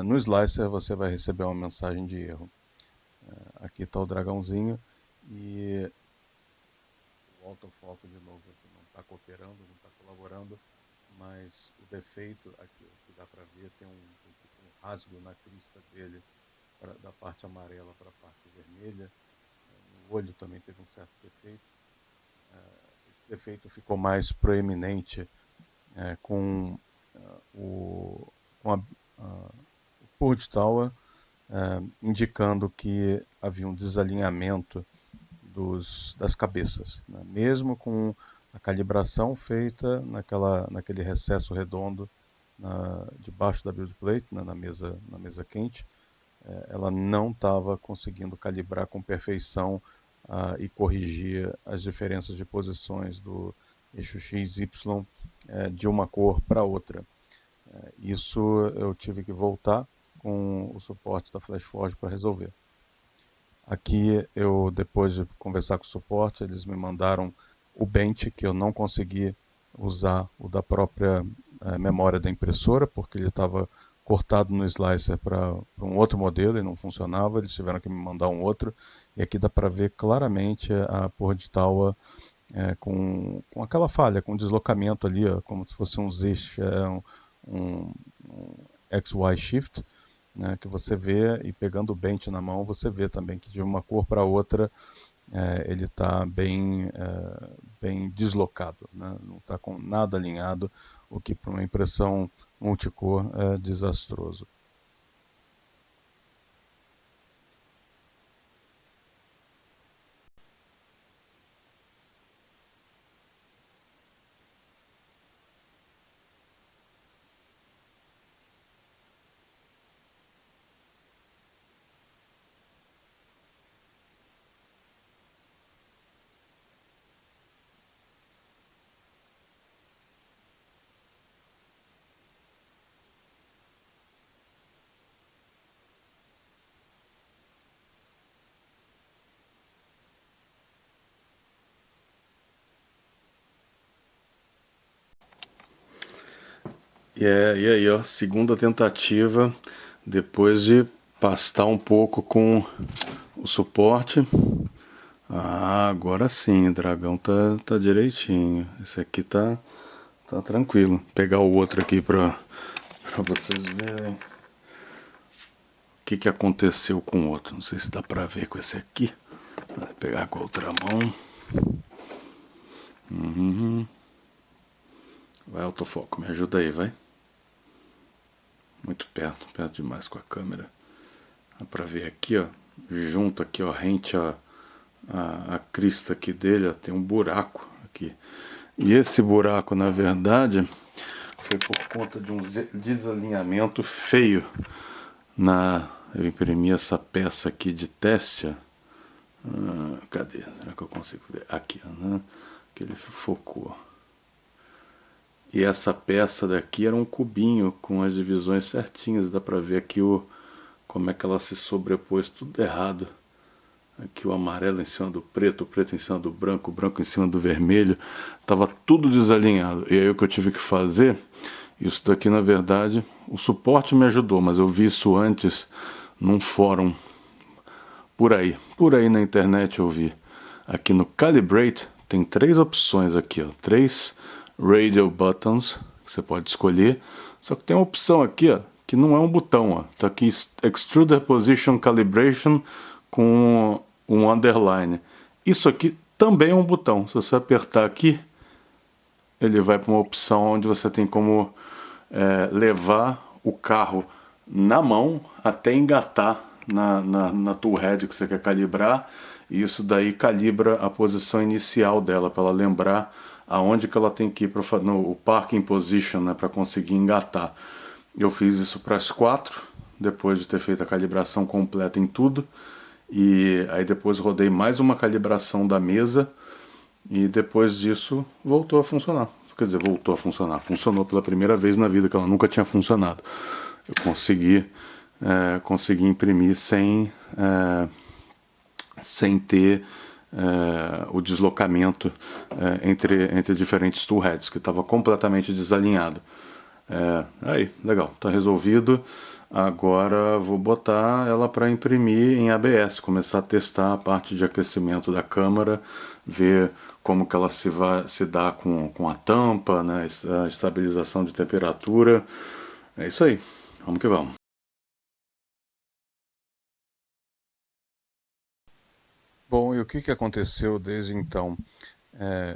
no Slicer você vai receber uma mensagem de erro. Aqui está o dragãozinho e o autofoco de novo aqui não está cooperando, não está colaborando, mas o defeito aqui que dá para ver tem um rasgo na crista dele, da parte amarela para a parte vermelha. O olho também teve um certo defeito. Esse defeito ficou mais proeminente com o Purge Tower, indicando que havia um desalinhamento das cabeças, né? Mesmo com a calibração feita naquele recesso redondo debaixo da build plate, né, na mesa quente, ela não estava conseguindo calibrar com perfeição e corrigir as diferenças de posições do eixo X, Y de uma cor para outra. Isso eu tive que voltar com o suporte da FlashForge para resolver. Aqui, depois de conversar com o suporte, eles me mandaram o bench, que eu não consegui usar o da própria memória da impressora, porque ele estava cortado no slicer para um outro modelo e não funcionava, eles tiveram que me mandar um outro, e aqui dá para ver claramente a Porra de Taua com aquela falha, com deslocamento ali, ó, como se fosse um Z, um XY shift, né, que você vê, e pegando o bench na mão, você vê também que de uma cor para outra ele está bem deslocado, né? Não está com nada alinhado, o que para uma impressão multicor é desastroso. E aí, ó, segunda tentativa, depois de pastar um pouco com o suporte. Ah, agora sim, o dragão tá direitinho. Esse aqui tá tranquilo. Vou pegar o outro aqui pra vocês verem o que aconteceu com o outro. Não sei se dá pra ver com esse aqui. Vou pegar com a outra mão. Vai, autofoco, me ajuda aí, vai. Muito perto demais com a câmera. Dá pra ver aqui, ó, junto aqui, ó, rente a crista aqui dele, ó, tem um buraco aqui. E esse buraco, na verdade, foi por conta de um desalinhamento feio. Eu imprimi essa peça aqui de teste. Cadê? Será que eu consigo ver? Aqui, né? Que ele focou. E essa peça daqui era um cubinho com as divisões certinhas. Dá pra ver aqui como é que ela se sobrepôs tudo errado. Aqui o amarelo em cima do preto, o preto em cima do branco, o branco em cima do vermelho. Tava tudo desalinhado. E aí o que eu tive que fazer, isso daqui na verdade, o suporte me ajudou, mas eu vi isso antes num fórum por aí na internet eu vi. Aqui no Calibrate tem 3 opções aqui, ó, 3 radial buttons que você pode escolher. Só que tem uma opção aqui, ó, que não é um botão, ó. Tá aqui Extruder Position Calibration com um underline. Isso aqui também é um botão. Se você apertar aqui, ele vai para uma opção onde você tem como levar o carro na mão até engatar na toolhead que você quer calibrar, e isso daí calibra a posição inicial dela, para ela lembrar aonde que ela tem que ir no parking position, né, para conseguir engatar. Eu fiz isso para as 4, depois de ter feito a calibração completa em tudo, e aí depois rodei mais uma calibração da mesa, e depois disso voltou a funcionar. Quer dizer, voltou a funcionar. Funcionou pela primeira vez na vida, que ela nunca tinha funcionado. Eu consegui imprimir sem ter o deslocamento entre diferentes toolheads, que estava completamente desalinhado. Aí, legal, está resolvido. Agora vou botar ela para imprimir em ABS, começar a testar a parte de aquecimento da câmara, ver como que ela se dá com a tampa, né, a estabilização de temperatura. É isso aí, vamos que vamos. Bom, e o que aconteceu desde então?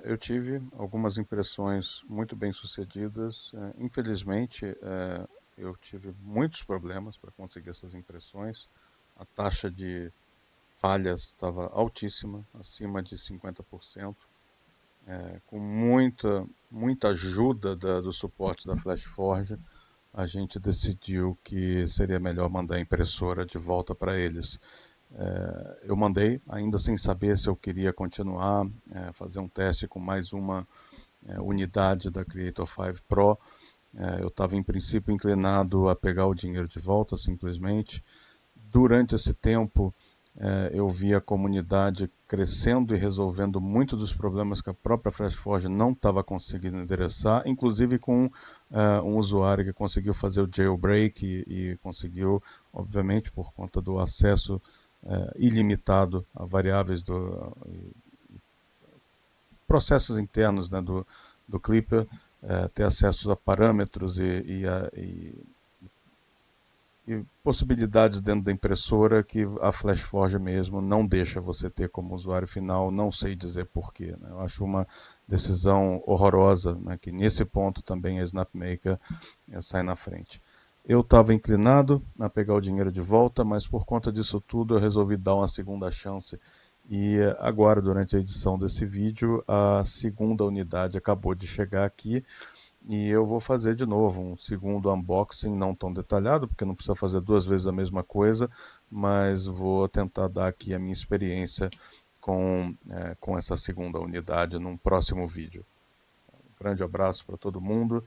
Eu tive algumas impressões muito bem sucedidas. Infelizmente, eu tive muitos problemas para conseguir essas impressões. A taxa de falhas estava altíssima, acima de 50%. Com muita ajuda do suporte da FlashForge, a gente decidiu que seria melhor mandar a impressora de volta para eles. Eu mandei, ainda sem saber se eu queria continuar, fazer um teste com mais uma unidade da Creator 5 Pro. Eu estava em princípio inclinado a pegar o dinheiro de volta, simplesmente. Durante esse tempo eu vi a comunidade crescendo e resolvendo muito dos problemas que a própria FlashForge não estava conseguindo endereçar, inclusive com um usuário que conseguiu fazer o jailbreak e conseguiu, obviamente, por conta do acesso ilimitado a variáveis processos internos, né, do Clipper, ter acesso a parâmetros e possibilidades dentro da impressora que a FlashForge mesmo não deixa você ter como usuário final, não sei dizer porquê. Né? Eu acho uma decisão horrorosa, né, que nesse ponto também a SnapMaker sai na frente. Eu estava inclinado a pegar o dinheiro de volta, mas por conta disso tudo eu resolvi dar uma segunda chance. E agora, durante a edição desse vídeo, a segunda unidade acabou de chegar aqui e eu vou fazer de novo um segundo unboxing, não tão detalhado, porque não precisa fazer duas vezes a mesma coisa, mas vou tentar dar aqui a minha experiência com essa segunda unidade num próximo vídeo. Um grande abraço para todo mundo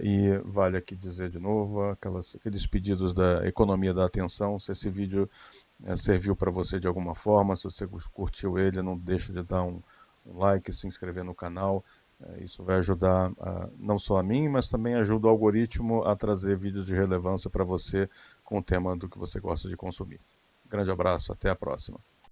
e vale aqui dizer de novo aqueles pedidos da economia da atenção. Se esse vídeo serviu para você de alguma forma, se você curtiu ele, não deixe de dar um like, se inscrever no canal. Isso vai ajudar não só a mim, mas também ajuda o algoritmo a trazer vídeos de relevância para você com o tema do que você gosta de consumir. Grande abraço, até a próxima.